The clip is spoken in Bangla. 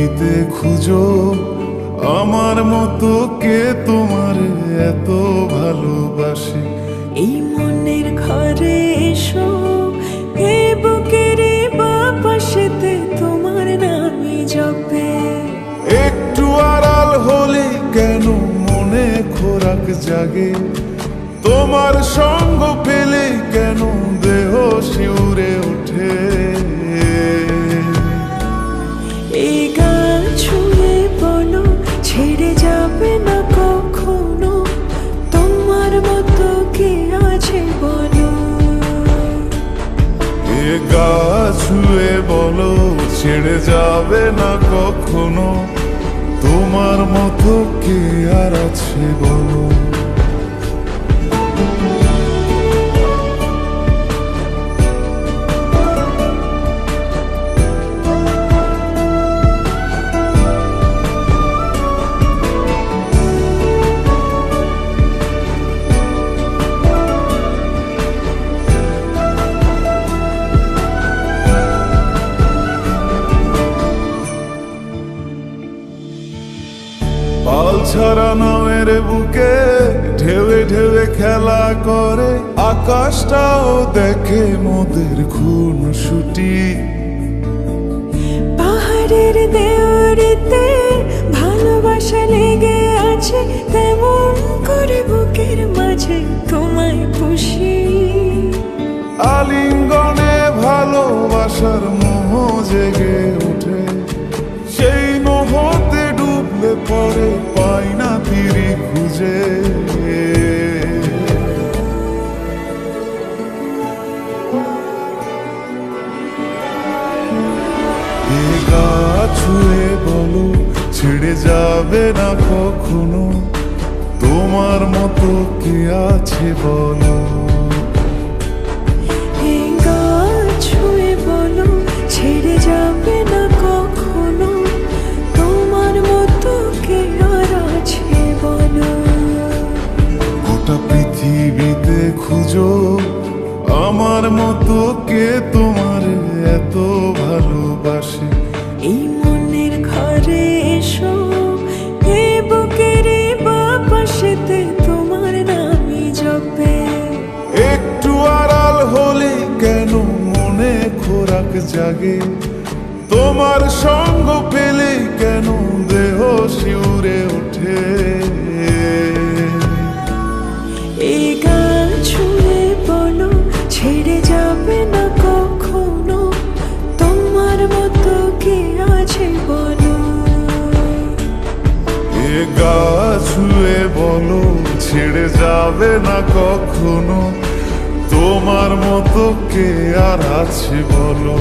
পৃথিবীতে খুঁজো আমার মতো কে তোমার এত ভালোবাসে। এই মনের ঘরে এসো, এ বুকের বাপাশেতে তোমার নামই জপে। একটু আড়াল হলে কেন মনে খোরাক জাগে, তোমার সঙ্গ পেলে কেন দেহ শিউরে ওঠে। এই গান ছুঁয়ে বলো ছেড়ে যাবে না কখনো, তোমার মতো কে আছে বলো। এ গা ছুঁয়ে বলো ছেড়ে যাবে না কখনো, তোমার মতো কে আর আছে বলো। পাল ছাড়া নামের বুকে ঢেউে ঢেউে খেলা করে, আকাশটাও দেখে মোদের খুন ছুটি। পাহাড়ের দেওয়ারিতে ভালোবাসা লেগে আছে, তেমন করে বুকের মাঝে তোমায় খুশি। আলিঙ্গনে ভালোবাসার মোহ জেগে ওঠে, সেই মোহতে ডুবলে পরে পাই না তীরে খুঁজে। এ গা ছুঁয়ে বলো ছেড়ে যাবে না কখনো, তোমার মতো কে আছে বলো। এই গান ছুঁয়ে বলো ছেড়ে যাবে না কখনো, তোমার মতো কে আর আছে বলো। গোটা পৃথিবীতে খুঁজো আমার মতো কে তোমার এত ভালোবাসে। এই মনের ঘরে এসো, এ বুকের বাপাশেতে তোমার নামই জপে। একটু আড়াল হলে কেন মনে খোরাক জাগে, তোমার সঙ্গ পেলে কেন দেহ শিউরে ওঠে। এই গান ছুঁয়ে বলো ছেড়ে যাবে না কখনো, তোমার মতো কে আছে বলো। এ গা ছুঁয়ে বলো ছেড়ে যাবে না কখনো, তোমার মতো কে আর আছে বলো।